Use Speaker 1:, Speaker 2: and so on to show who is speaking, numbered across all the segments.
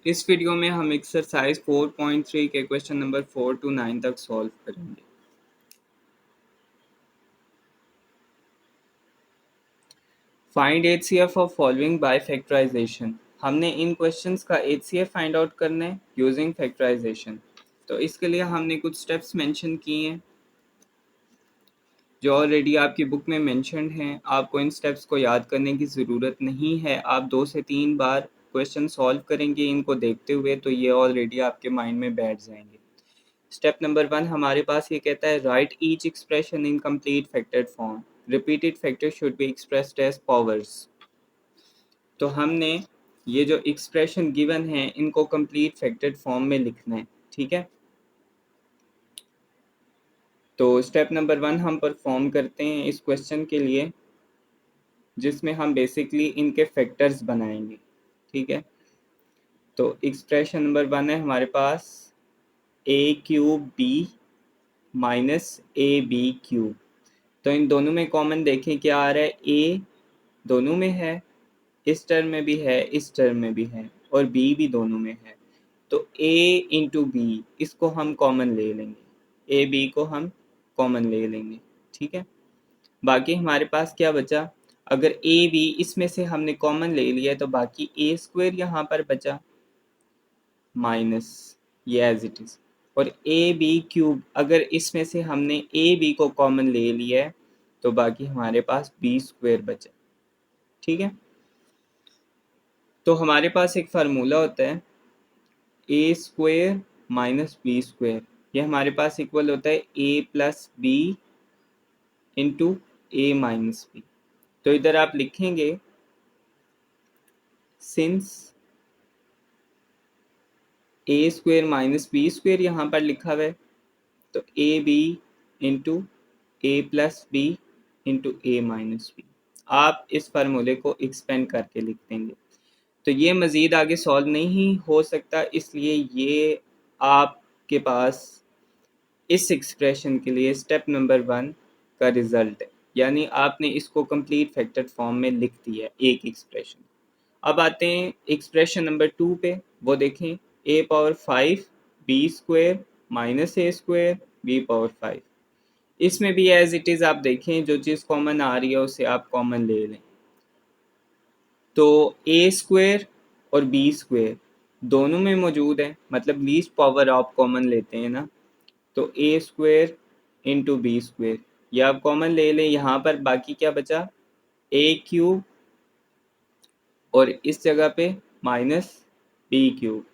Speaker 1: इस वीडियो में हम एक्सरसाइज 4.3 के क्वेश्चन नंबर 4 to 9 तक सॉल्व करेंगे। Find HCF of following by factorisation. हमने इन क्वेश्चंस का एचसीएफ फाइंड आउट करना है यूजिंग फैक्टराइजेशन। तो इसके लिए हमने कुछ स्टेप्स मेंशन किए हैं जो ऑलरेडी आपकी बुक में मेंशन्ड हैं। आपको इन स्टेप्स को याद करने की ज़रूरत नहीं है। आप 2 से 3 बार क्वेश्चन सॉल्व करेंगे इनको देखते हुए, तो ये ऑलरेडी आपके माइंड में बैठ जाएंगे। स्टेप नंबर 1 हमारे पास ये कहता है write each expression in complete factored form. Repeated factor should be expressed as powers. तो हमने ये जो एक्सप्रेशन गिवन है इनको कंप्लीट फैक्टर्ड फॉर्म में लिखना है, ठीक है। तो स्टेप नंबर 1 हम परफॉर्म करते हैं इस क्वेश्चन के लिए, जिसमें हम बेसिकली इनके फैक्टर्स बनाएंगे, ठीक है। तो एक्सप्रेशन नंबर 1 है हमारे पास A cube B minus A B cube. तो इन दोनों में कॉमन देखें क्या आ रहा है, ए दोनों में है, इस टर्म में भी है, इस टर्म में भी है, और बी भी दोनों में है। तो ए इंटू बी इसको हम कॉमन ले लेंगे, ए बी को हम कॉमन ले लेंगे, ठीक है। बाकी हमारे पास क्या बचा, अगर ए बी इसमें से हमने कॉमन ले लिया तो बाकी ए स्क्वायर यहाँ पर बचा माइनस ये एज इट इज़, और ए बी क्यूब अगर इसमें से हमने ए बी को कॉमन ले लिया है तो बाकी हमारे पास बी स्क्वायर बचा, ठीक है। तो हमारे पास एक फार्मूला होता है a square minus b square, ये हमारे पास इक्वल होता है ए plus B into a minus b. तो इधर आप लिखेंगे since a square minus b square यहाँ पर लिखा हुआ है, तो a b into a plus B into a minus b. आप इस फार्मूले को एक्सपेंड करके लिख देंगे। तो ये मज़ीद आगे सॉल्व नहीं हो सकता, इसलिए ये आपके पास इस एक्सप्रेशन के लिए स्टेप नंबर 1 का रिज़ल्ट है, यानी आपने इसको कंप्लीट फैक्टर्ड फॉर्म में लिख दिया है एक एक्सप्रेशन। अब आते हैं एक्सप्रेशन नंबर 2 पे, वो देखें ए पावर 5 बी स्क्वायर माइनस ए स्क्वायर बी पावर 5। इसमें भी एज इट इज़ आप देखें जो चीज़ कॉमन आ रही है उसे आप कॉमन ले लें। तो ए स्क्वायर और बी स्क्वायर दोनों में मौजूद है, मतलब लीस्ट पावर आप कॉमन लेते हैं ना, तो ए स्क्वायर इंटू बी स्क्वायर ये आप कॉमन ले लें। यहाँ पर बाकी क्या बचा, ए क्यूब और इस जगह पे माइनस बी क्यूब,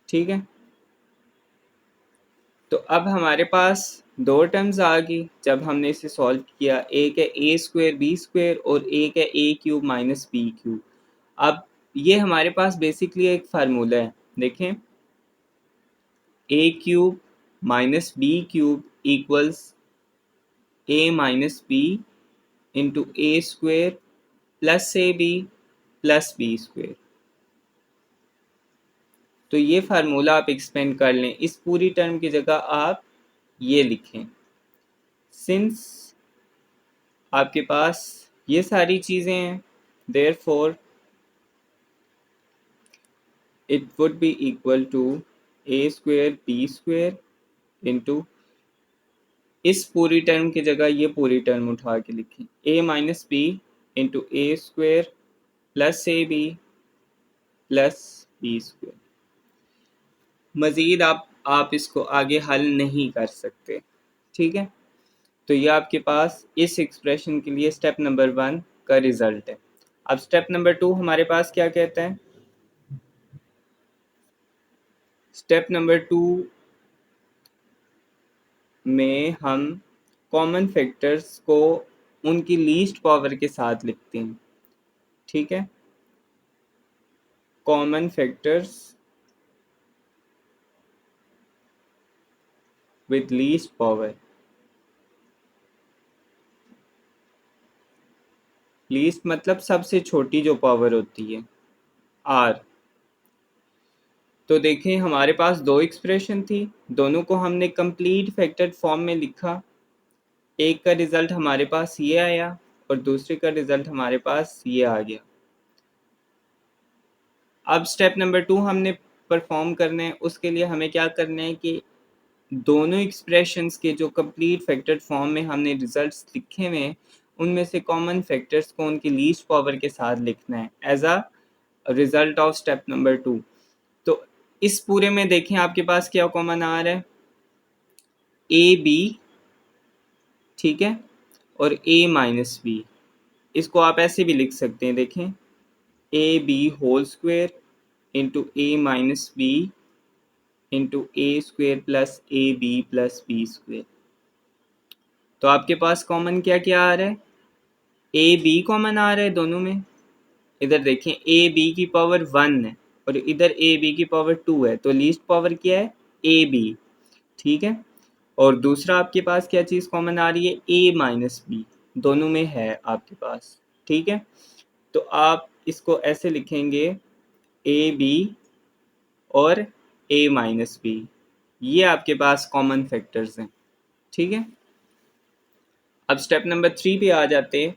Speaker 1: ठीक है। तो अब हमारे पास दो टर्म्स आ गई जब हमने इसे सॉल्व किया, एक है ए स्क्वायर बी स्क्वायर और एक है A cube minus B cube. अब ये हमारे पास बेसिकली एक फार्मूला है, देखें A cube minus B cube equals A minus B into A square plus A B plus B square. तो ये फार्मूला आप एक्सपेंड कर लें, इस पूरी टर्म की जगह आप ये लिखें सिंस आपके पास ये सारी चीज़ें हैं, therefore it would be equal to a square b square into इस पूरी टर्म की जगह ये पूरी टर्म उठा के लिखें A minus B into A square plus A B plus B square. मज़ीद आप इसको आगे हल नहीं कर सकते, ठीक है। तो ये आपके पास इस एक्सप्रेशन के लिए स्टेप नंबर 1 का रिजल्ट है। अब स्टेप नंबर 2 हमारे पास क्या कहता है, स्टेप नंबर 2 में हम कॉमन फैक्टर्स को उनकी लीस्ट पावर के साथ लिखते हैं, ठीक है। Common factors with least power, least मतलब सबसे छोटी जो पावर होती है आर। तो देखें हमारे पास दो एक्सप्रेशन थी, दोनों को हमने कंप्लीट फैक्टर्ड फॉर्म में लिखा। एक का रिज़ल्ट हमारे पास ये आया और दूसरे का रिज़ल्ट हमारे पास ये आ गया। अब स्टेप नंबर 2 हमने परफॉर्म करना है। उसके लिए हमें क्या करना है कि दोनों एक्सप्रेशंस के जो कंप्लीट फैक्टर्ड फॉर्म में हमने रिजल्ट्स लिखे हुए हैं, उनमें से कॉमन फैक्टर्स को उनकी लीस्ट पावर के साथ लिखना है as a result of step number 2। तो इस पूरे में देखें आपके पास क्या कॉमन आ रहा है, ए बी, ठीक है, और ए माइनस बी। इसको आप ऐसे भी लिख सकते हैं, देखें, a b whole square into a minus B into A square plus A B plus B square. तो आपके पास कॉमन क्या क्या आ रहा है, ए बी कॉमन आ रहा है दोनों में। इधर देखें ए बी की पावर 1 है और इधर ए बी की पावर 2 है, तो लीस्ट पावर क्या है, ए बी, ठीक है। और दूसरा आपके पास क्या चीज़ कॉमन आ रही है, ए माइनस बी, दोनों में है आपके पास, ठीक है। तो आप इसको ऐसे लिखेंगे, ए बी और ए माइनस बी, ये आपके पास कॉमन फैक्टर्स हैं, ठीक है। अब स्टेप नंबर 3 पे आ जाते हैं।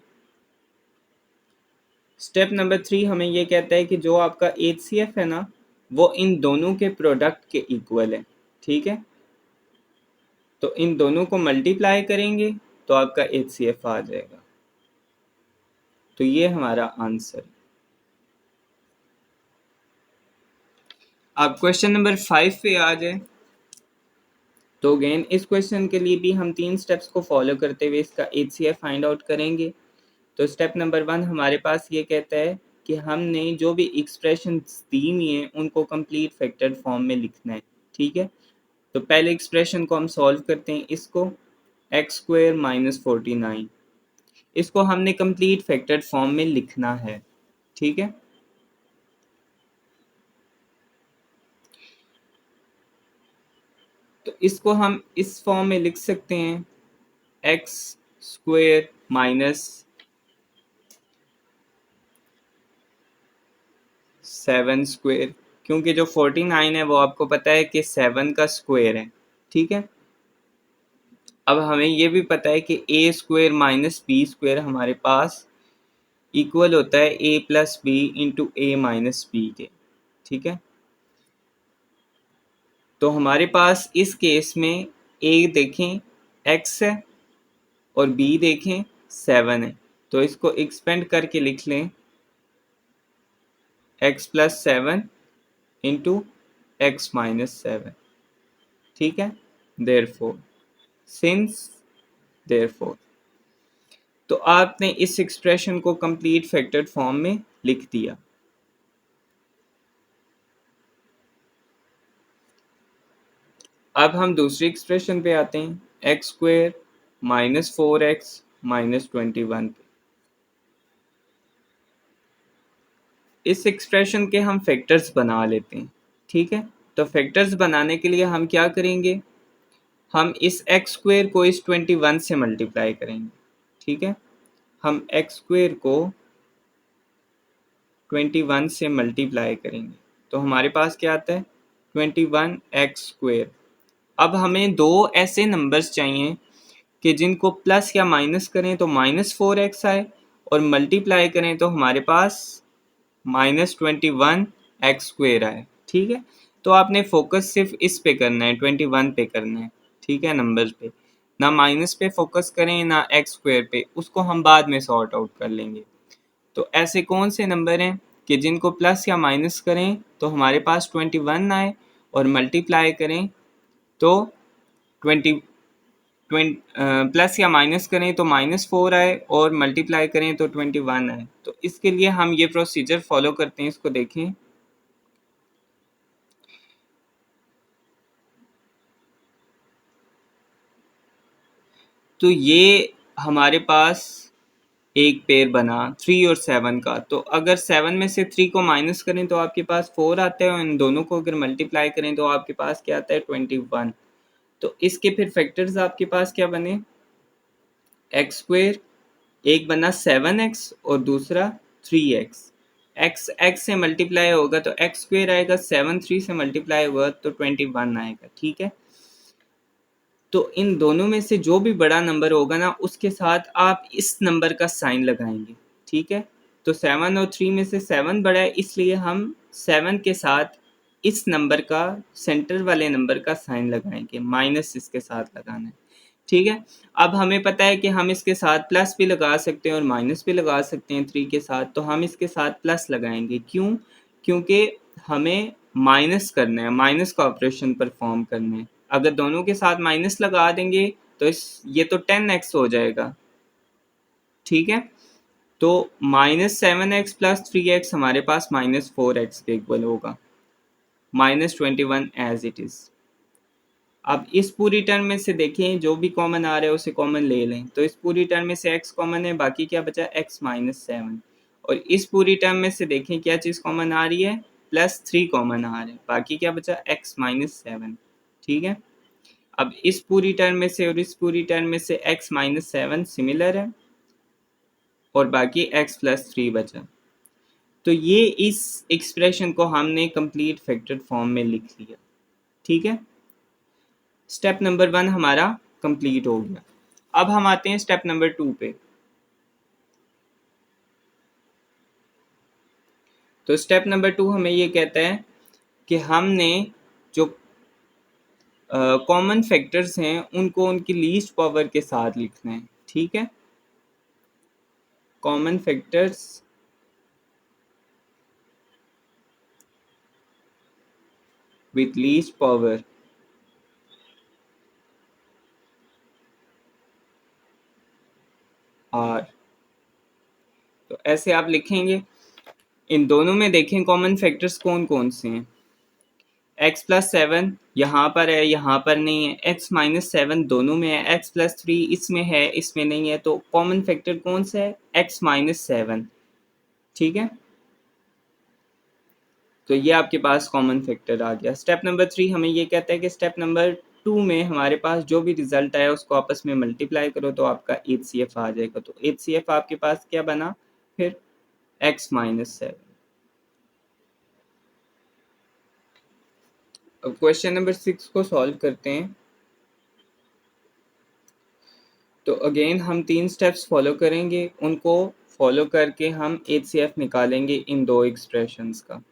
Speaker 1: स्टेप नंबर 3 हमें ये कहता है कि जो आपका HCF है ना, वो इन दोनों के प्रोडक्ट के इक्वल है, ठीक है। तो इन दोनों को मल्टीप्लाई करेंगे तो आपका HCF आ जाएगा। तो ये हमारा आंसर। अब क्वेश्चन नंबर 5 पे आ जाए। तो अगेन इस क्वेश्चन के लिए भी हम 3 स्टेप्स को फॉलो करते हुए इसका HCF फाइंड आउट करेंगे। तो स्टेप नंबर 1 हमारे पास ये कहता है कि हमने जो भी एक्सप्रेशन दी हुई हैं उनको कंप्लीट फैक्टर्ड फॉर्म में लिखना है, ठीक है। तो पहले एक्सप्रेशन को हम सॉल्व करते हैं, इसको एक्स स्क्वायर माइनस 49, इसको हमने कंप्लीट फैक्टर्ड फॉर्म में लिखना है, ठीक है। तो इसको हम इस फॉर्म में लिख सकते हैं, एक्स स्क्वायर माइनस 7 स्क्वायर, क्योंकि जो 49 है वो आपको पता है कि 7 का स्क्वायर है, ठीक है। अब हमें ये भी पता है कि ए स्क्वायर माइनस बी स्क्वायर हमारे पास इक्वल होता है ए plus B into a minus b के, ठीक है। तो हमारे पास इस केस में ए देखें एक्स है और बी देखें 7 है, तो इसको एक्सपेंड करके लिख लें, x plus 7 into x minus 7, ठीक है। देयरफॉर, सिंस, देयरफॉर, तो आपने इस एक्सप्रेशन को कंप्लीट फैक्टर्ड फॉर्म में लिख दिया। अब हम दूसरी एक्सप्रेशन पे आते हैं, x square minus 4x minus 21। इस एक्सप्रेशन के हम फैक्टर्स बना लेते हैं, ठीक है। तो फैक्टर्स बनाने के लिए हम क्या करेंगे, हम इस एक्स स्क्वायर को इस 21 से मल्टीप्लाई करेंगे, ठीक है। हम एक्स स्क्वायर को 21 से मल्टीप्लाई करेंगे तो हमारे पास क्या आता है, 21x स्क्वायर। अब हमें दो ऐसे नंबर्स चाहिए कि जिनको प्लस या माइनस करें तो -4x आए और मल्टीप्लाई करें तो हमारे पास -21x स्क्वायर आए, ठीक है। तो आपने फोकस सिर्फ इस पे करना है, 21 पे करना है, ठीक है, नंबर्स पे, ना माइनस पे फोकस करें ना एक्स स्क्वायर पे, उसको हम बाद में सॉर्ट आउट कर लेंगे। तो ऐसे कौन से नंबर हैं कि जिनको प्लस या माइनस करें तो हमारे पास 21 आए और मल्टीप्लाई करें तो 20 प्लस या माइनस करें तो -4 आए और मल्टीप्लाई करें तो 21 आए। तो इसके लिए हम ये प्रोसीजर फॉलो करते हैं, इसको देखें। तो ये हमारे पास एक पेयर बना 3 और 7 का। तो अगर 7 में से 3 को माइनस करें तो आपके पास 4 आता है और इन दोनों को अगर मल्टीप्लाई करें तो आपके पास क्या आता है, 21। तो इसके फिर फैक्टर्स आपके पास क्या बने, एक्स स्क्वायर, एक बना 7x और दूसरा 3x, x x से मल्टीप्लाई होगा तो एक्स स्क्वायर आएगा, 7 3 से मल्टीप्लाई होगा तो 21 आएगा, ठीक है। तो इन दोनों में से जो भी बड़ा नंबर होगा ना उसके साथ आप इस नंबर का साइन लगाएंगे, ठीक है। तो 7 और 3 में से 7 बड़ा है, इसलिए हम 7 के साथ इस नंबर का, सेंटर वाले नंबर का साइन लगाएंगे, माइनस इसके साथ लगाना है। ठीक है, अब हमें पता है कि हम इसके साथ प्लस भी लगा सकते हैं और माइनस भी लगा सकते हैं 3 के साथ, तो हम इसके साथ प्लस लगाएंगे। क्यों? क्योंकि हमें माइनस करना है, माइनस का ऑपरेशन परफॉर्म करना है। अगर दोनों के साथ माइनस लगा देंगे तो ये तो 10x हो जाएगा। ठीक है, तो -7x प्लस 3x हमारे पास -4x के इक्वल होगा, -21 एज इट इज। अब इस पूरी टर्म में से देखें, जो भी कॉमन आ रहा है उसे कॉमन ले लें, तो इस पूरी टर्म में से x कॉमन है, बाकी क्या बचा, x -7। और इस पूरी टर्म में से देखें क्या चीज़ कॉमन आ रही है, +3 कॉमन आ रहा है, बाकी क्या बचा, x -7। ठीक है, अब इस पूरी टर्म में से और इस पूरी टर्म में से x -7 सिमिलर है और बाकी x +3 बचा। तो ये इस एक्सप्रेशन को हमने कंप्लीट फैक्टर्ड फॉर्म में लिख लिया। ठीक है, स्टेप नंबर 1 हमारा कंप्लीट हो गया। अब हम आते हैं स्टेप नंबर 2 पे। तो स्टेप नंबर 2 हमें ये कहता है कि हमने जो कॉमन फैक्टर्स हैं उनको उनकी लीस्ट पावर के साथ लिखना है। ठीक है, common factors with least power are. तो ऐसे आप लिखेंगे। इन दोनों में देखें कॉमन फैक्टर्स कौन कौन से हैं। x+7 यहाँ पर है, यहाँ पर नहीं है, x -7 दोनों में है, x+3 इसमें है, इसमें नहीं है, तो कॉमन फैक्टर कौन सा है, x -7। ठीक है, तो ये आपके पास कॉमन फैक्टर आ गया। स्टेप नंबर 3 हमें ये कहता है कि स्टेप नंबर 2 में हमारे पास जो भी रिजल्ट आया उसको आपस में मल्टीप्लाई करो तो आपका HCF आ जाएगा। तो HCF आपके पास क्या बना फिर, x -7। अब क्वेश्चन नंबर 6 को सॉल्व करते हैं। तो अगेन हम 3 स्टेप्स फॉलो करेंगे, उनको फॉलो करके हम HCF निकालेंगे इन दो एक्सप्रेशंस का।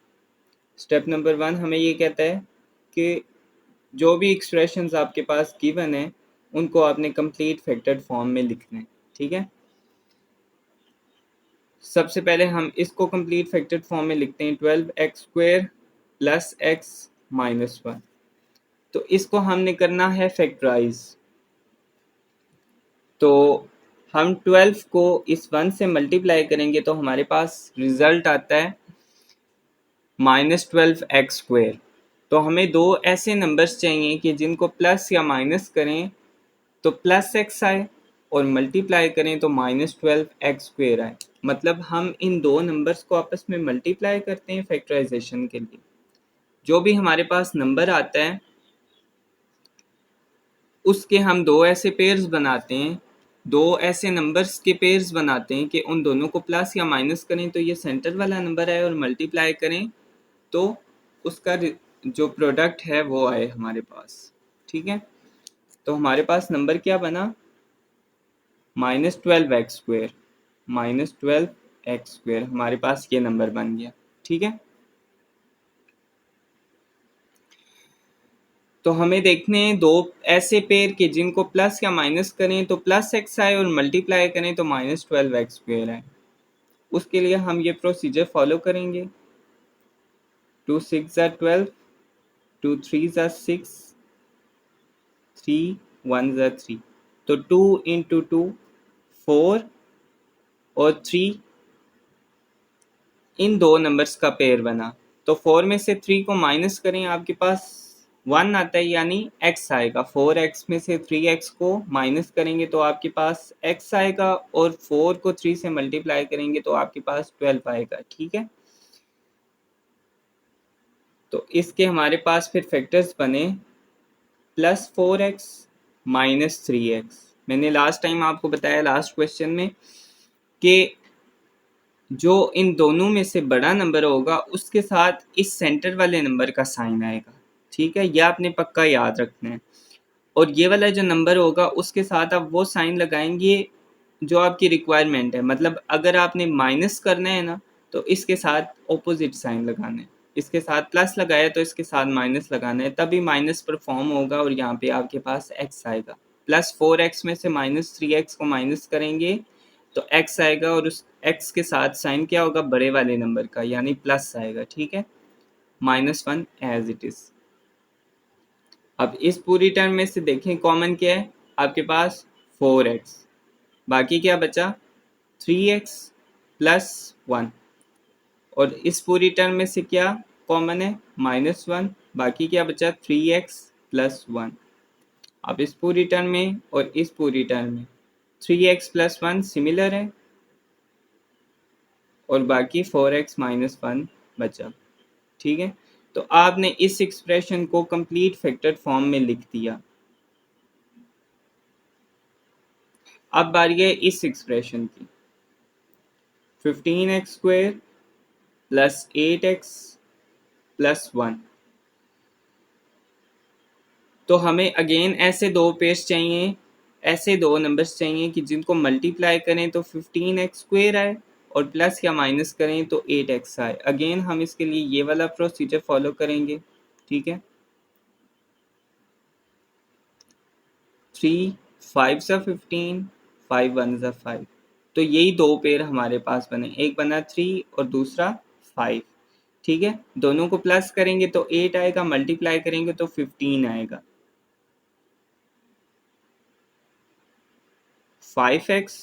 Speaker 1: स्टेप नंबर 1 हमें ये कहता है कि जो भी एक्सप्रेशंस आपके पास गिवन है उनको आपने कंप्लीट फैक्टर्ड फॉर्म में लिखना है। ठीक है, सबसे पहले हम इसको कंप्लीट फैक्टर्ड फॉर्म में लिखते हैं, 12x² + x -1। तो इसको हमने करना है फैक्टराइज। तो हम 12 को इस 1 से मल्टीप्लाई करेंगे तो हमारे पास रिजल्ट आता है -12x²। तो हमें दो ऐसे नंबर्स चाहिए कि जिनको प्लस या माइनस करें तो +x आए और मल्टीप्लाई करें तो -12x² आए। मतलब हम इन दो नंबर्स को आपस में मल्टीप्लाई करते हैं फैक्टराइजेशन के लिए। जो भी हमारे पास नंबर आता है उसके हम दो ऐसे पेयर्स बनाते हैं, दो ऐसे नंबर्स के पेयर्स बनाते हैं कि उन दोनों को प्लस या माइनस करें तो ये सेंटर वाला नंबर आए और मल्टीप्लाई करें तो उसका जो प्रोडक्ट है वो आए हमारे पास। ठीक है, तो हमारे पास नंबर क्या बना, -12x²। -12x² हमारे पास ये नंबर बन गया। ठीक है, तो हमें देखने हैं दो ऐसे पेयर के जिनको प्लस या माइनस करें तो +x आए और मल्टीप्लाई करें तो -12x² आए। उसके लिए हम ये प्रोसीजर फॉलो करेंगे। 2 6 are 12, 2 3 are 6, 3 1 are 3। तो 2 × 2 4 और 3 इन दो नंबर्स का पेयर बना। तो 4 में से 3 को माइनस करें, आपके पास 1 आता है यानी x आएगा। 4x में से 3x को माइनस करेंगे तो आपके पास x आएगा और 4 को 3 से मल्टीप्लाई करेंगे तो आपके पास 12 आएगा। ठीक है, तो इसके हमारे पास फिर फैक्टर्स बने +4x -3x। मैंने लास्ट टाइम आपको बताया लास्ट क्वेश्चन में कि जो इन दोनों में से बड़ा नंबर होगा उसके साथ इस सेंटर वाले नंबर का साइन आएगा। ठीक है, यह आपने पक्का याद रखना है। और ये वाला जो नंबर होगा उसके साथ आप वो साइन लगाएंगे जो आपकी रिक्वायरमेंट है, मतलब अगर आपने माइनस करना है ना तो इसके साथ ऑपोजिट साइन लगाना है, इसके साथ प्लस लगाया तो इसके साथ माइनस लगाना है, तभी माइनस परफॉर्म होगा और यहाँ पे आपके पास एक्स आएगा। +4x में से -3x को माइनस करेंगे तो x आएगा और उस x के साथ साइन क्या होगा, बड़े वाले नंबर का, यानी प्लस आएगा। ठीक है, -1 एज इट इज। अब इस पूरी टर्म में से देखें कॉमन क्या है आपके पास, 4x, बाकी क्या बचा 3x + 1, और इस पूरी टर्म में से क्या कॉमन है, -1, बाकी क्या बचा 3x + 1। अब इस पूरी टर्म में और इस पूरी टर्म में 3x + 1 सिमिलर है और बाकी 4x - 1 बचा। ठीक है, तो आपने इस एक्सप्रेशन को कंप्लीट फैक्टर फॉर्म में लिख दिया। अब बारी है इस एक्सप्रेशन की, 15x² + 8x + 1। तो हमें अगेन ऐसे दो पेयर्स चाहिए, ऐसे दो नंबर्स चाहिए कि जिनको मल्टीप्लाई करें तो 15x² आए और प्लस या माइनस करें तो 8x आए। अगेन हम इसके लिए ये वाला प्रोसीजर फॉलो करेंगे। ठीक है, 3 5 सा 15, 5 1 सा 5, तो यही दो पेयर हमारे पास बने, एक बना 3 और दूसरा 5। ठीक है, दोनों को प्लस करेंगे तो 8 आएगा, मल्टीप्लाई करेंगे तो 15 आएगा। 5x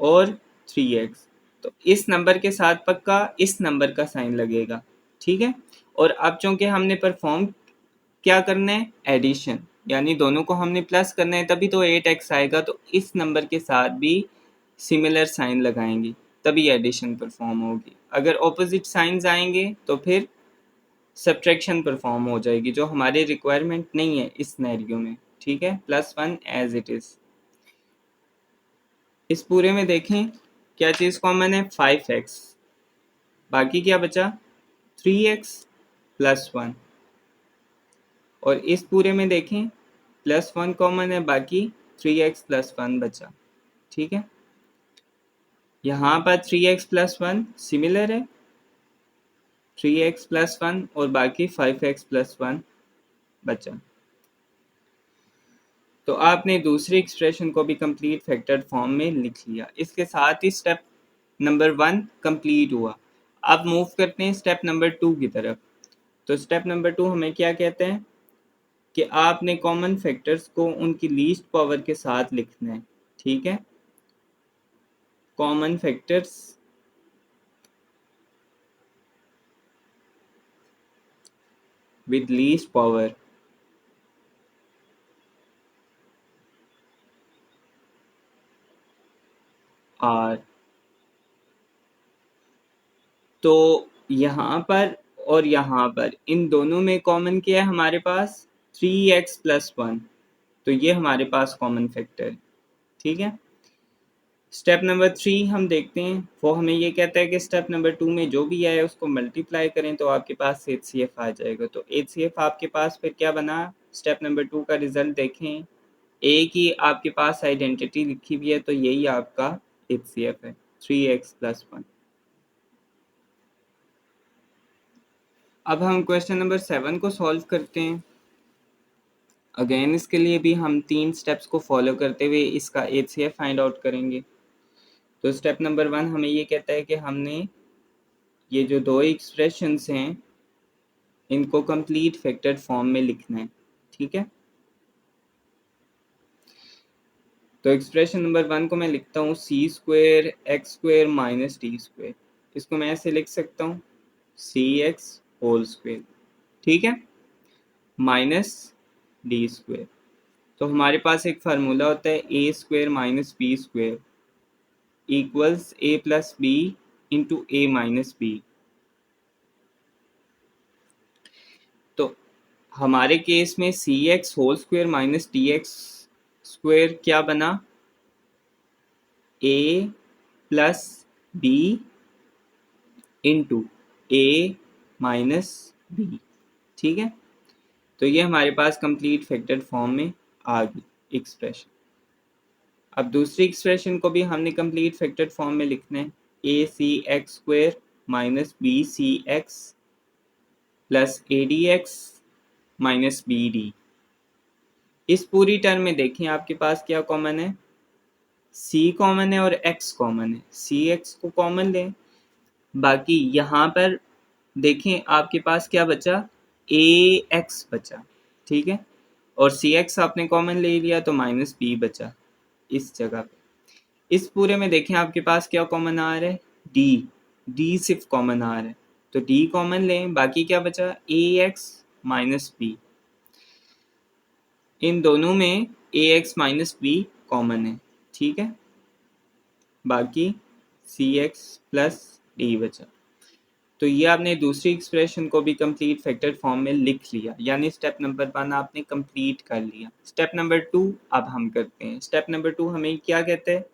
Speaker 1: और 3x, तो इस नंबर के साथ पक्का इस नंबर का साइन लगेगा। ठीक है, और अब चूंकि हमने परफॉर्म क्या करना है, एडिशन, यानी दोनों को हमने प्लस करना है, तभी तो 8x आएगा, तो इस नंबर के साथ भी सिमिलर साइन लगाएंगे तभी एडिशन परफॉर्म होगी। अगर ऑपोजिट साइंस आएंगे तो फिर सब्ट्रैक्शन परफॉर्म हो जाएगी, जो हमारी रिक्वायरमेंट नहीं है इस सिनेरियो में। ठीक है, +1 एज इट इज। इस पूरे में देखें क्या चीज़ कॉमन है, 5x, बाकी क्या बचा 3x + 1, और इस पूरे में देखें +1 कॉमन है, बाकी 3x + 1 बचा। ठीक है, यहाँ पर 3x + 1 सिमिलर है, 3x + 1 और बाकी 5x + 1 बचा। तो आपने दूसरी एक्सप्रेशन को भी कंप्लीट फैक्टर्ड फॉर्म में लिख लिया। इसके साथ ही स्टेप नंबर 1 कंप्लीट हुआ। अब मूव करते हैं स्टेप नंबर 2 की तरफ। तो स्टेप नंबर 2 हमें क्या कहते हैं कि आपने कॉमन फैक्टर्स को उनकी लीस्ट पावर के साथ लिखना है। ठीक है, common factors with least power are, तो यहाँ पर और यहाँ पर इन दोनों में कॉमन क्या है हमारे पास, 3x + 1, तो ये हमारे पास कॉमन फैक्टर है। ठीक है, स्टेप नंबर 3 हम देखते हैं, वो हमें ये कहता है कि स्टेप नंबर 2 में जो भी आए उसको मल्टीप्लाई करें तो आपके पास HCF आ जाएगा। तो HCF आपके पास फिर क्या बना, स्टेप नंबर 2 का रिजल्ट देखें, एक ही आपके पास आइडेंटिटी लिखी हुई है तो यही आपका HCF है, 3x + 1। अब हम क्वेश्चन नंबर 7 को सॉल्व करते हैं। अगेन इसके लिए भी हम 3 स्टेप्स को फॉलो करते हुए इसका HCF फाइंड आउट करेंगे। तो स्टेप नंबर 1 हमें ये कहता है कि हमने ये जो दो एक्सप्रेशंस हैं इनको कंप्लीट फैक्टर्ड फॉर्म में लिखना है। ठीक है, तो एक्सप्रेशन नंबर 1 को मैं लिखता हूँ c² x² - d²। इसको मैं ऐसे लिख सकता हूँ cx²। ठीक है, -d²। तो हमारे पास एक फार्मूला होता है a² - b² = a + b × a - b। तो हमारे केस में cx² - dx² क्या बना, a + b × a - b। ठीक है, तो ये हमारे पास कंप्लीट फैक्टर्ड फॉर्म में आ गई एक्सप्रेशन। अब दूसरी एक्सप्रेशन को भी हमने कंप्लीट फैक्टर्ड फॉर्म में लिखना है, A C X square minus B C X plus A D X minus B D. इस पूरी टर्म में देखें आपके पास क्या कॉमन है, c कॉमन है और x कॉमन है, सी एक्स को कॉमन लें। बाकी यहाँ पर देखें आपके पास क्या बचा, ए एक्स बचा, ठीक है, और सी एक्स आपने कॉमन ले लिया तो माइनस बी बचा इस जगह पे। इस पूरे में देखें आपके पास क्या कॉमन आ रहा है, डी, डी सिर्फ कॉमन आ रहा है तो डी कॉमन लें, बाकी क्या बचा ए एक्स माइनस बी। इन दोनों में ए एक्स माइनस बी कॉमन है, ठीक है, बाकी सी एक्स प्लस डी बचा। तो ये आपने दूसरी एक्सप्रेशन को भी कंप्लीट फैक्टर फॉर्म में लिख लिया, यानी स्टेप नंबर 1 आपने कंप्लीट कर लिया। स्टेप नंबर 2 अब हम करते हैं। स्टेप नंबर 2 हमें क्या कहते हैं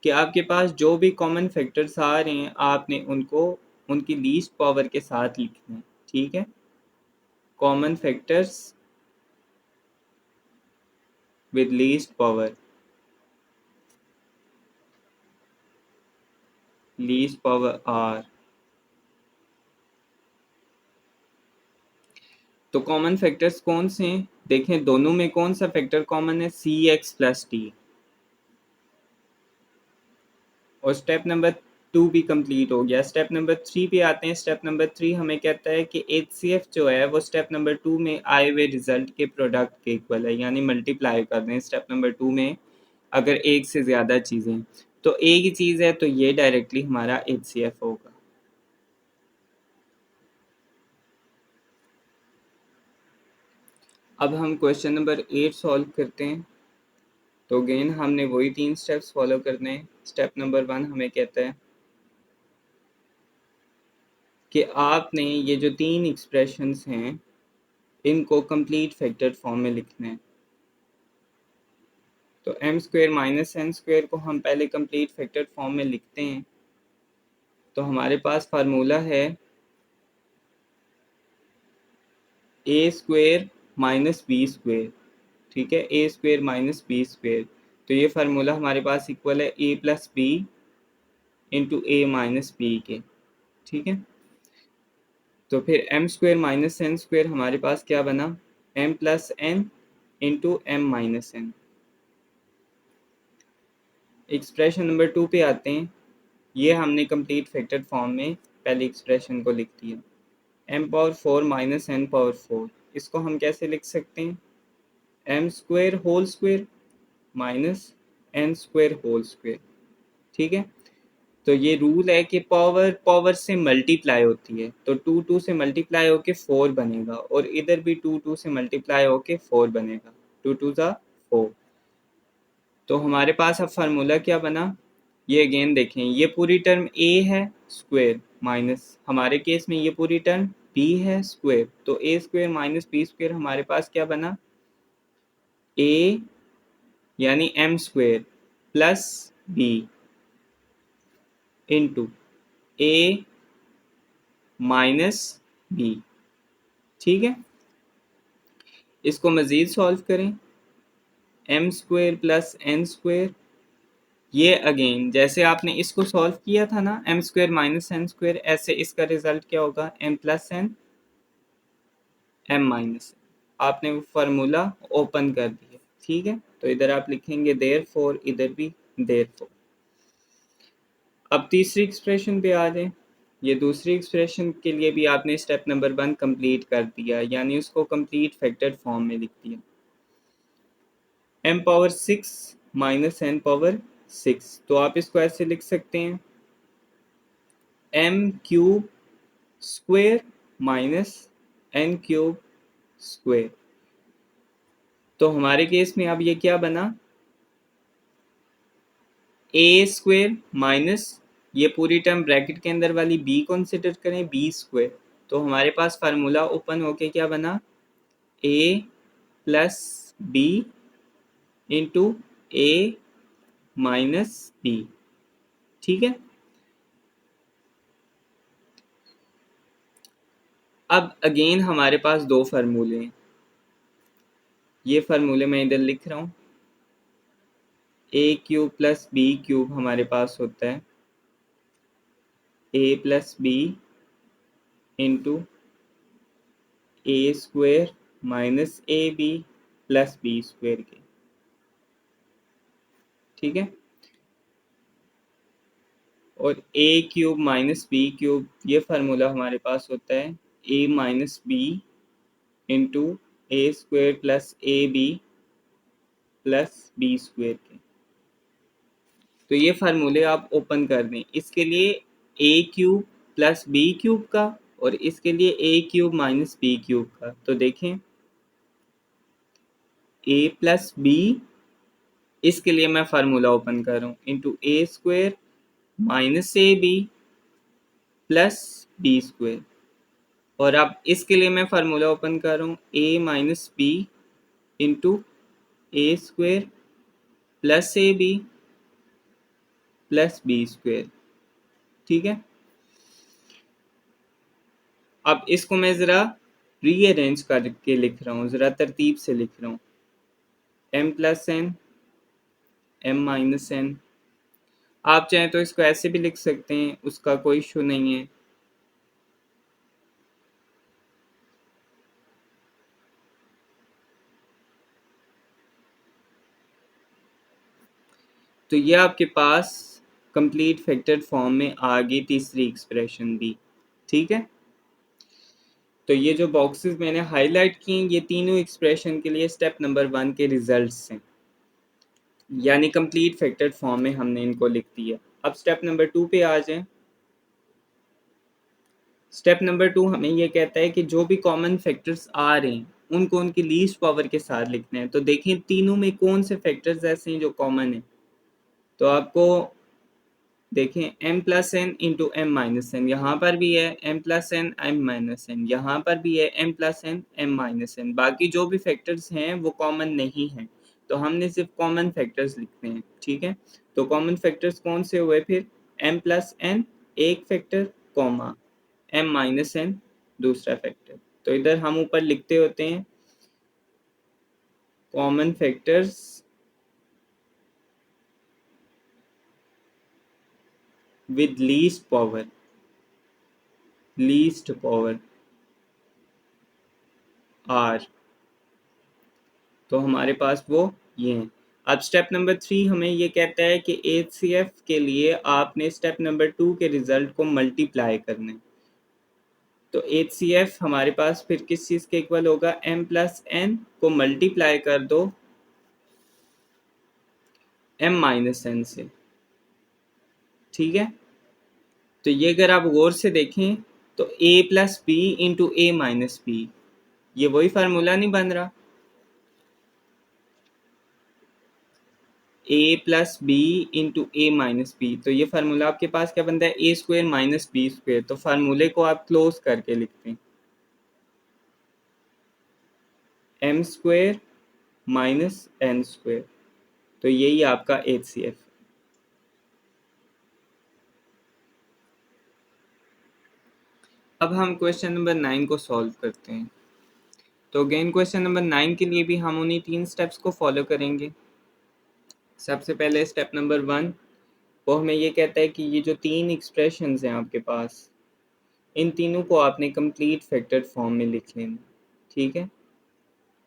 Speaker 1: कि आपके पास जो भी कॉमन फैक्टर्स आ रहे हैं आपने उनको उनकी लीस्ट पावर के साथ लिखना है, ठीक है, common factors with least power, least power are. तो कॉमन फैक्टर्स कौन से हैं, देखें दोनों में कौन सा फैक्टर कॉमन है, सी एक्स प्लस टी। और स्टेप नंबर 2 भी कंप्लीट हो गया। स्टेप नंबर 3 पे आते हैं। स्टेप नंबर 3 हमें कहता है कि HCF जो है वो स्टेप नंबर 2 में आए हुए रिजल्ट के प्रोडक्ट के इक्वल है, यानी मल्टीप्लाई कर दें स्टेप नंबर 2 में अगर एक से ज़्यादा चीज़ें, तो एक ही चीज़ है तो ये डायरेक्टली हमारा HCF होगा। अब हम क्वेश्चन नंबर 8 सॉल्व करते हैं। तो अगेन हमने वही 3 स्टेप्स फॉलो करने हैं। स्टेप नंबर 1 हमें कहता है कि आपने ये जो 3 एक्सप्रेशंस हैं इनको कंप्लीट फैक्टर्ड फॉर्म में लिखना है। तो m square minus n square को हम पहले कंप्लीट फैक्टर्ड फॉर्म में लिखते हैं। तो हमारे पास फार्मूला है a square minus b square, ठीक है, a square minus b square. तो ये फार्मूला हमारे पास इक्वल है ए plus B into a minus b के, ठीक है। तो फिर m square minus n square हमारे पास क्या बना, m plus n into m minus n. Expression number 2 पे आते हैं। ये हमने कंप्लीट फैक्टर्ड फॉर्म में पहली एक्सप्रेशन को लिख दिया, m power 4 minus n power 4। इसको हम कैसे लिख सकते हैं, m square whole square minus n square whole square, ठीक है। तो ये रूल है कि पावर पावर से मल्टीप्लाई होती है, तो 2 से मल्टीप्लाई होके 4 बनेगा और इधर भी 2 से मल्टीप्लाई होके 4 बनेगा, 2 ज़ा 4। तो हमारे पास अब फार्मूला क्या बना, ये अगेन देखें, ये पूरी टर्म a है स्क्वायर माइनस हमारे केस में ये पूरी टर्म b है स्क्वायर, तो a square minus b square हमारे पास क्या बना, a यानी m square plus b into a minus b, ठीक है। इसको मज़ीद सॉल्व करें, m square plus n square, ये अगेन जैसे आपने इसको सॉल्व किया था ना m square minus n square, ऐसे इसका रिजल्ट क्या होगा, m plus n m minus. आपने वो फार्मूला ओपन कर दिया, ठीक है। तो इधर आप लिखेंगे देयरफॉर, इधर भी देयरफॉर। अब तीसरी एक्सप्रेशन पे आ जाए। ये दूसरी एक्सप्रेशन के लिए भी आपने स्टेप नंबर 1 कंप्लीट कर दिया, यानी उसको कंप्लीट फैक्टर्ड फॉर्म में लिख दिया, m power 6 minus n power 6। तो आप इसको ऐसे लिख सकते हैं, m cube square minus n cube square. तो हमारे केस में अब ये क्या बना, ए स्क्वायर माइनस ये पूरी टर्म ब्रैकेट के अंदर वाली बी कंसिडर करें, बी स्क्वायर। तो हमारे पास फार्मूला ओपन होके क्या बना, ए plus B into a minus B, ठीक है। अब अगेन हमारे पास दो फार्मूले हैं, ये फार्मूले मैं इधर लिख रहा हूँ, A cube plus B cube हमारे पास होता है ए plus B into A square minus A B plus B square के, ठीक है। और A cube minus B cube ये फार्मूला हमारे पास होता है A minus B into A square plus A B plus B square के। तो ये फार्मूले आप ओपन कर दें, इसके लिए ए क्यूब प्लस बी क्यूब का और इसके लिए ए क्यूब माइनस बी क्यूब का। तो देखें ए प्लस बी, इसके लिए मैं फार्मूला ओपन कर रहा हूँ into A square minus A B plus B square. और अब इसके लिए मैं फार्मूला ओपन कर रहा हूँ A minus B into A square plus A B plus B square, ठीक है। अब इसको मैं ज़रा रीअरेंज करके लिख रहा हूँ, ज़रा तरतीब से लिख रहा हूँ। M plus n m minus n, आप चाहें तो इसको ऐसे भी लिख सकते हैं, उसका कोई इशू नहीं है। तो ये आपके पास कंप्लीट फैक्टर्ड फॉर्म में आ गई तीसरी एक्सप्रेशन भी, ठीक है। तो ये जो बॉक्सेस मैंने हाईलाइट किए ये तीनों एक्सप्रेशन के लिए स्टेप नंबर 1 के रिजल्ट्स हैं, यानी कंप्लीट फैक्टर्ड फॉर्म में हमने इनको लिख दिया। अब स्टेप नंबर 2 पे आ जाएं। स्टेप नंबर 2 हमें ये कहता है कि जो भी कॉमन फैक्टर्स आ रहे हैं उनको उनकी लीस्ट पावर के साथ लिखना है। तो देखें तीनों में कौन से फैक्टर्स ऐसे हैं जो कॉमन है। तो आपको देखें m plus n into m minus n, यहाँ पर भी है m plus n m minus n, यहाँ पर भी है m plus n m minus n. बाकी जो भी फैक्टर्स हैं वो कॉमन नहीं हैं, तो हमने सिर्फ कॉमन फैक्टर्स लिखते हैं, ठीक है। तो कॉमन फैक्टर्स कौन से हुए फिर, m प्लस एन एक factor comma m minus n दूसरा फैक्टर। तो इधर हम ऊपर लिखते होते हैं common factors with least power r, तो हमारे पास वो ये हैं। अब स्टेप नंबर 3 हमें ये कहता है कि HCF के लिए आपने स्टेप नंबर 2 के रिजल्ट को मल्टीप्लाई करना है। तो HCF हमारे पास फिर किस चीज़ के इक्वल होगा, m प्लस एन को मल्टीप्लाई कर दो m माइनस एन से, ठीक है। तो ये अगर आप गौर से देखें तो a plus B into a minus b, ये वही फार्मूला नहीं बन रहा, a plus B into a minus b. तो ये फार्मूला आपके पास क्या बनता है, a square minus b square. तो फार्मूले को आप क्लोज करके लिखते हैं m square minus n square. तो यही आपका HCF। अब हम क्वेश्चन नंबर 9 को सॉल्व करते हैं। तो अगेन क्वेश्चन नंबर 9 के लिए भी हम उन्हीं 3 स्टेप्स को फॉलो करेंगे। सबसे पहले स्टेप नंबर 1 वो हमें ये कहता है कि ये जो 3 एक्सप्रेशंस हैं आपके पास, इन तीनों को आपने कंप्लीट फैक्टर्ड फॉर्म में लिख लेना, ठीक है।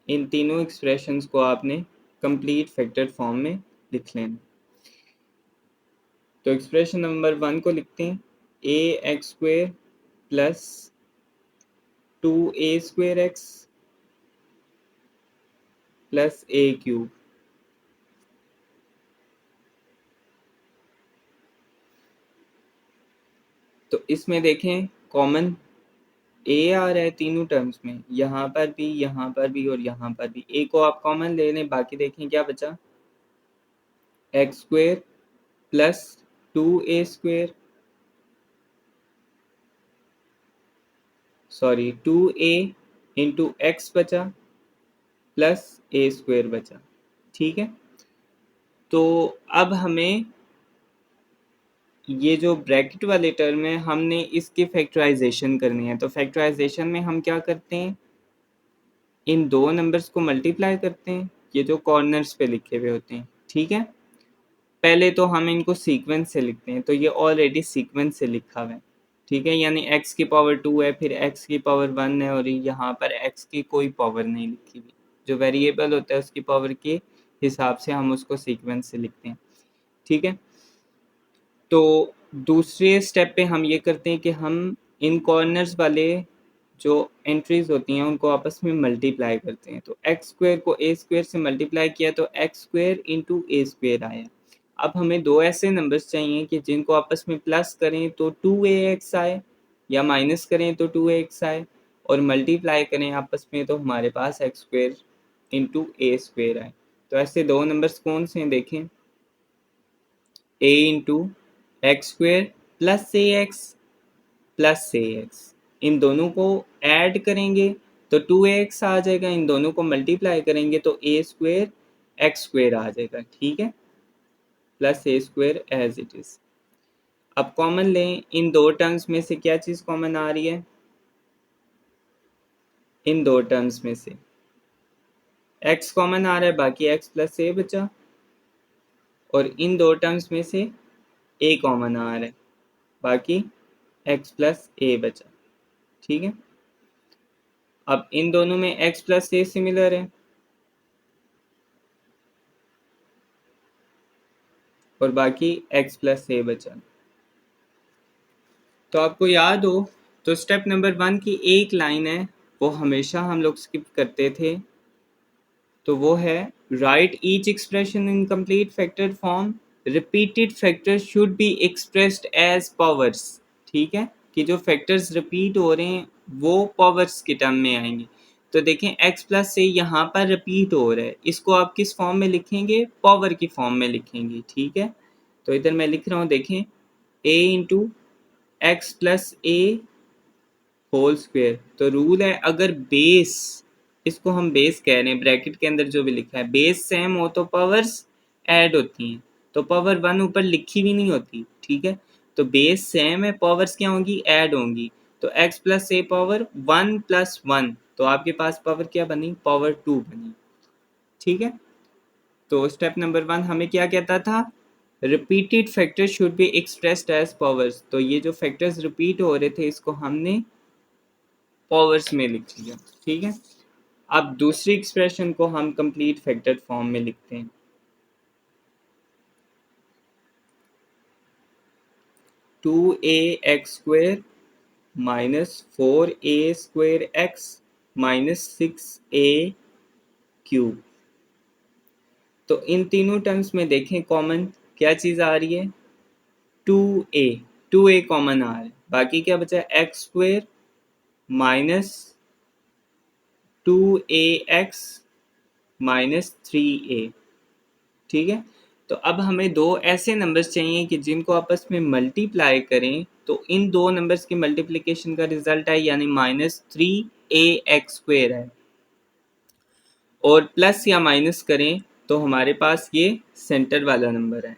Speaker 1: इन तीनों एक्सप्रेशंस को आपने कंप्लीट फैक्टर्ड फॉर्म में लिख लेना। तो एक्सप्रेशन नंबर 1 को लिखते हैं A X square plus 2a square X plus A cube. तो इसमें देखें कॉमन a आ रहा है तीनों टर्म्स में, यहाँ पर भी, यहाँ पर भी और यहाँ पर भी। a को आप कॉमन ले लें, बाकी देखें क्या बचा, x square plus 2a square, sorry 2a into x बचा प्लस a स्क्वेयर बचा, ठीक है। तो अब हमें ये जो ब्रैकेट वाले टर्म है हमने इसकी फैक्टराइजेशन करनी है। तो फैक्टराइजेशन में हम क्या करते हैं, इन दो नंबर्स को मल्टीप्लाई करते हैं, ये जो कॉर्नर्स पे लिखे हुए होते हैं, ठीक है। पहले तो हम इनको सीक्वेंस से लिखते हैं, तो ये ऑलरेडी सीक्वेंस से लिखा हुआ है, ठीक है, यानी x की पावर 2 है, फिर x की पावर 1 है, और यहाँ पर x की कोई पावर नहीं लिखी हुई। जो वेरिएबल होता है उसकी पावर के हिसाब से हम उसको सीक्वेंस से लिखते हैं, ठीक है। तो दूसरे स्टेप पे हम ये करते हैं कि हम इन कॉर्नर्स वाले जो एंट्रीज होती हैं उनको आपस में मल्टीप्लाई करते हैं। तो एक्स स्क्वेयर को ए स्क्वेयर से मल्टीप्लाई किया तो एक्स स्क्वेयर इंटू ए स्क्वेयर आया। अब हमें दो ऐसे नंबर्स चाहिए कि जिनको आपस में प्लस करें तो 2ax आए, या माइनस करें तो 2ax आए, और मल्टीप्लाई करें आपस में तो हमारे पास एक्स स्क्वेयर इंटू ए स्क्वेयर आए। तो ऐसे दो नंबर्स कौन से हैं देखें, a into x square plus A X plus A X, इन दोनों को ऐड करेंगे तो 2ax आ जाएगा, इन दोनों को मल्टीप्लाई करेंगे तो ए स्क्वेयर एक्स स्क्वेयर आ जाएगा, ठीक है, plus a square as it is. अब कॉमन लें, इन दो टर्म्स में से क्या चीज़ कॉमन आ रही है, इन दो टर्म्स में से x कॉमन आ रहा है, बाकी x प्लस ए बचा, और इन दो टर्म्स में से a कॉमन आ रहा है, बाकी x प्लस ए बचा, ठीक है। अब इन दोनों में x प्लस ए सिमिलर है, और बाकी x प्लस ए बचा। तो आपको याद हो तो स्टेप नंबर 1 की एक लाइन है वो हमेशा हम लोग स्किप करते थे, तो वो है write each expression in complete factor form, repeated factor should be expressed as powers, ठीक है, कि जो फैक्टर्स रिपीट हो रहे हैं वो पावर्स के टर्म में आएंगे। तो देखें x प्लस से यहाँ पर रिपीट हो रहा है, इसको आप किस फॉर्म में लिखेंगे, पावर की फॉर्म में लिखेंगे, ठीक है। तो इधर मैं लिख रहा हूँ, देखें a into x plus A whole square. तो रूल है अगर बेस, इसको हम बेस कह रहे हैं, ब्रैकेट के अंदर जो भी लिखा है, बेस सेम हो तो पावर्स ऐड होती हैं, तो पावर 1 ऊपर लिखी भी नहीं होती, ठीक है। तो बेस सेम है, पावर्स क्या होंगी, ऐड होंगी। तो x प्लस ए पावर 1 प्लस 1, तो आपके पास पावर क्या बनी, पावर 2 बनी, ठीक है। तो स्टेप नंबर 1 हमें क्या कहता था, repeated factor should be expressed as powers. तो ये जो फैक्टर्स रिपीट हो रहे थे इसको हमने पावर्स में लिख लिया, ठीक है। अब दूसरी एक्सप्रेशन को हम कंप्लीट फैक्टर फॉर्म में लिखते हैं। 2ax square minus 4a square x minus 6a cube. तो इन तीनों टर्म्स में देखें कॉमन क्या चीज़ आ रही है, 2a, 2a कॉमन आ रहा है, बाकी क्या बचा है, x square minus 2ax minus 3a, ठीक है। तो अब हमें दो ऐसे नंबर्स चाहिए कि जिनको आपस में मल्टीप्लाई करें तो इन दो नंबर्स की मल्टीप्लिकेशन का रिजल्ट है, यानी माइनस 3ax स्क्वेयर है, और प्लस या माइनस करें तो हमारे पास ये सेंटर वाला नंबर है।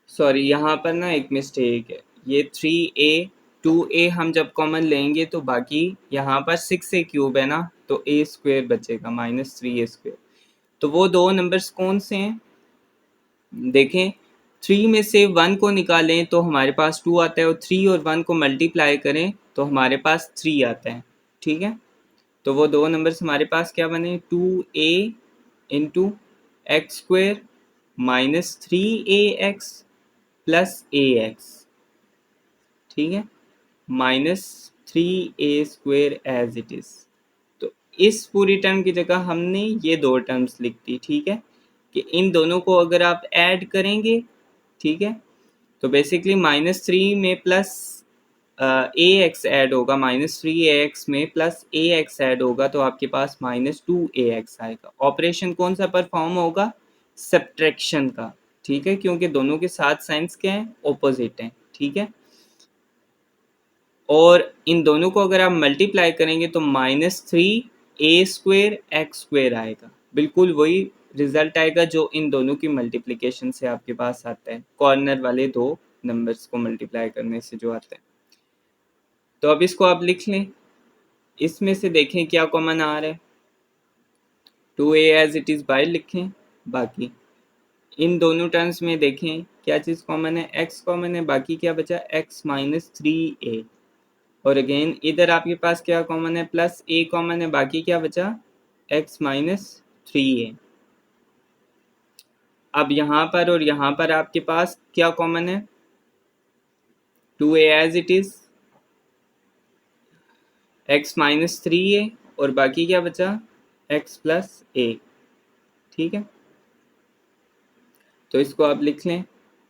Speaker 1: सॉरी, यहाँ पर ना एक मिस्टेक है, ये 3a 2a हम जब कॉमन लेंगे तो बाकी यहाँ पर 6a क्यूब है ना, तो a स्क्वेयर बचेगा माइनस 3a स्क्वेयर। तो वो दो नंबर्स कौन से हैं, देखें 3 में से 1 को निकालें तो हमारे पास 2 आता है, और 3 और 1 को मल्टीप्लाई करें तो हमारे पास 3 आता है, ठीक है। तो वो दो नंबर्स हमारे पास क्या बने, 2a into x square minus 3ax plus ax, ठीक है, minus 3a square as it is. तो इस पूरी टर्म की जगह हमने ये दो टर्म्स लिख दी, ठीक है, कि इन दोनों को अगर आप ऐड करेंगे, ठीक है, तो बेसिकली माइनस 3 में प्लस ए एक्स ऐड होगा, माइनस 3ax में प्लस ax ऐड होगा, तो आपके पास माइनस 2ax आएगा। ऑपरेशन कौन सा परफॉर्म होगा, सब्ट्रैक्शन का, ठीक है, क्योंकि दोनों के साथ साइंस क्या है, ऑपोजिट हैं, ठीक है। और इन दोनों को अगर आप मल्टीप्लाई करेंगे तो minus 3a square x square आएगा, बिल्कुल वही रिजल्ट आएगा जो इन दोनों की मल्टीप्लिकेशन से आपके पास आता है, कॉर्नर वाले दो नंबर्स को मल्टीप्लाई करने से जो आता है। तो अब इसको आप लिख लें, इसमें से देखें क्या कॉमन आ रहा है, 2a as it is by लिखें, बाकी इन दोनों टर्म्स में देखें क्या चीज़ कॉमन है, x कॉमन है, बाकी क्या बचा x माइनस 3a। और अगेन इधर आपके पास क्या कॉमन है, प्लस a कॉमन है, बाकी क्या बचा x माइनस 3a। अब यहाँ पर और यहाँ पर आपके पास क्या कॉमन है, 2a as it is, x minus 3a और बाकी क्या बचा x प्लस a। ठीक है, तो इसको आप लिख लें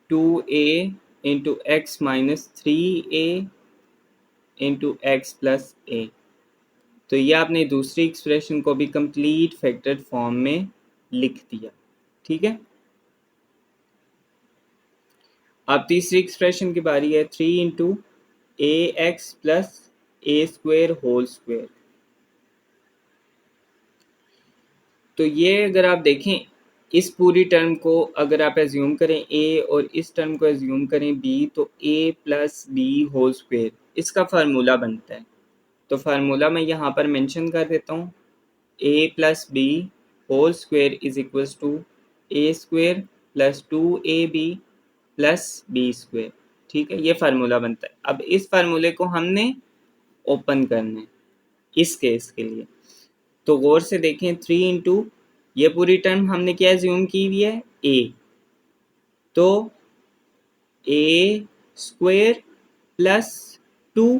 Speaker 1: 2a into x minus 3a into x plus a। तो ये आपने दूसरी एक्सप्रेशन को भी कंप्लीट फैक्टर्ड फॉर्म में लिख दिया। ठीक है, अब तीसरी एक्सप्रेशन की बारी है, 3 into A X plus a square whole square. तो ये अगर आप देखें इस पूरी टर्म को अगर आप एज्यूम करें a और इस टर्म को एज्यूम करें b, तो a plus b whole square इसका फार्मूला बनता है। तो फार्मूला मैं यहाँ पर मेंशन कर देता हूँ, a plus b whole square is equals to a square plus 2ab plus B square. ठीक है, ये फार्मूला बनता है। अब इस फार्मूले को हमने ओपन करना है इस केस के लिए। तो गौर से देखें, 3 इंटू ये पूरी टर्म हमने क्या एज्यूम की हुई है a, तो a स्क्वेयर प्लस 2,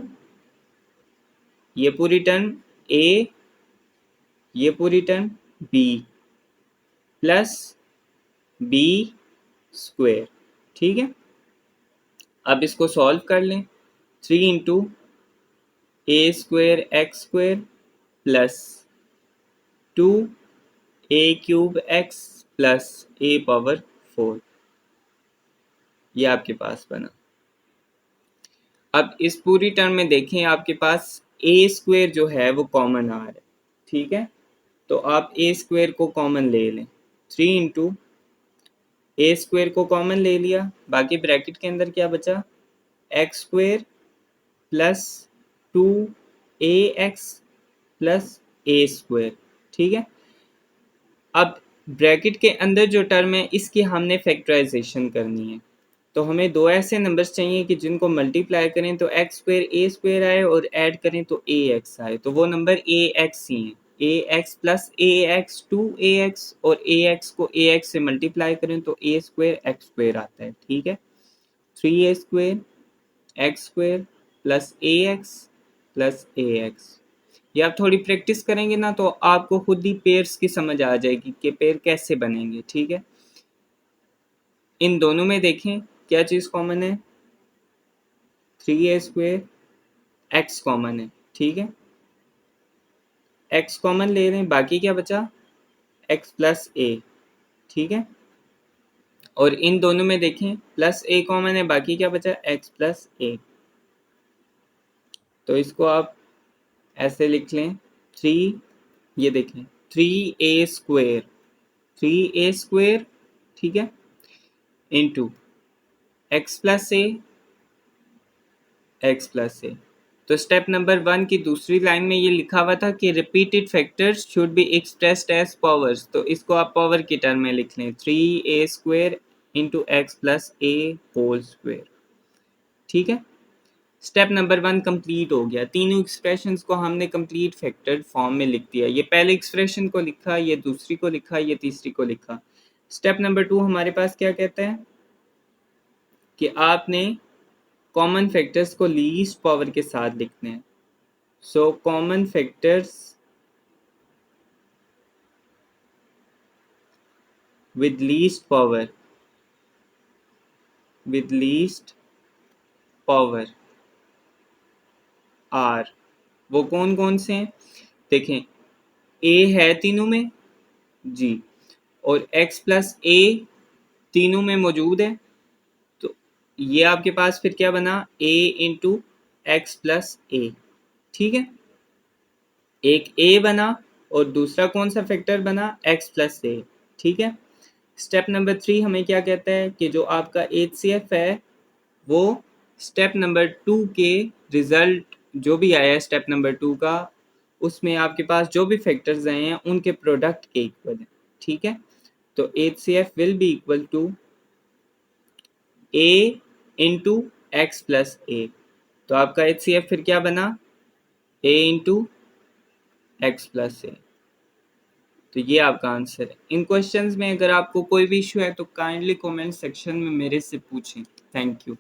Speaker 1: ये पूरी टर्म a, ये पूरी term b plus b square. ठीक है, अब इसको सॉल्व कर लें, 3 इंटू ए स्क्वेयर एक्स स्क्वेयर प्लस 2 ए क्यूब एक्स प्लस ए पावर 4, ये आपके पास बना। अब इस पूरी टर्म में देखें आपके पास ए स्क्वेयर जो है वो कॉमन आ रहा है। ठीक है, तो आप ए स्क्वेयर को कॉमन ले लें, 3 इंटू ए स्क्वेयर को कॉमन ले लिया, बाकी ब्रैकेट के अंदर क्या बचा x square plus 2 A X plus a square. ठीक है, अब ब्रैकेट के अंदर जो टर्म है इसकी हमने फैक्टराइजेशन करनी है। तो हमें दो ऐसे नंबर्स चाहिए कि जिनको मल्टीप्लाई करें तो एक्स स्क्वेयर ए स्क्वेयर आए और ऐड करें तो ए एक्स आए। तो वो नंबर ए एक्स ही हैं, A X plus A x 2ax, और ए एक्स को ए एक्स से मल्टीप्लाई करें तो ए स्क्वेयर एक्स स्क्वेयर आता है। ठीक है, 3a square x square plus A X plus A X. ये आप थोड़ी प्रैक्टिस करेंगे ना तो आपको खुद ही पेयर्स की समझ आ जाएगी कि पेयर कैसे बनेंगे। ठीक है, इन दोनों में देखें क्या चीज़ कॉमन है, 3a स्क्वेयर, एक्स कॉमन है। ठीक है, एक्स कॉमन ले लें, बाकी क्या बचा एक्स प्लस ए। ठीक है, और इन दोनों में देखें प्लस ए कॉमन है, बाकी क्या बचा एक्स प्लस ए। तो इसको आप ऐसे लिख लें, 3, ये देखें 3a स्क्वेयर, 3a स्क्वेयर, ठीक है, into x plus A, X plus A. तो स्टेप नंबर 1 की दूसरी लाइन में ये लिखा हुआ था कि repeated factors should be expressed as powers, तो इसको आप पावर की टर्म में लिख लें, 3a square into x plus ए होल स्क्वेयर। ठीक है, स्टेप नंबर 1 कंप्लीट हो गया। तीनों एक्सप्रेशंस को हमने कंप्लीट फैक्टर्ड फॉर्म में लिख दिया। ये पहले एक्सप्रेशन को लिखा, ये दूसरी को लिखा, ये तीसरी को लिखा। स्टेप नंबर 2 हमारे पास क्या कहता है कि आपने कॉमन फैक्टर्स को लीस्ट पावर के साथ लिखने हैं। So common factors with least power, with least power are, वो कौन कौन से हैं देखें, ए है तीनों में जी, और x प्लस ए तीनों में मौजूद है। तो ये आपके पास फिर क्या बना, a इंटू एक्स प्लस ए। ठीक है, एक a बना और दूसरा कौन सा फैक्टर बना x प्लस ए। ठीक है, स्टेप नंबर 3 हमें क्या कहता है कि जो आपका HCF है वो स्टेप नंबर 2 के रिजल्ट जो भी आया स्टेप नंबर 2 का, उसमें आपके पास जो भी फैक्टर्स आए हैं उनके प्रोडक्ट के इक्वल है। ठीक है, तो HCF will be equal to A into x plus A. तो आपका HCF फिर क्या बना, A into x plus A. तो ये आपका आंसर है। इन क्वेश्चंस में अगर आपको कोई भी इशू है तो काइंडली कमेंट सेक्शन में मेरे से पूछें। Thank you.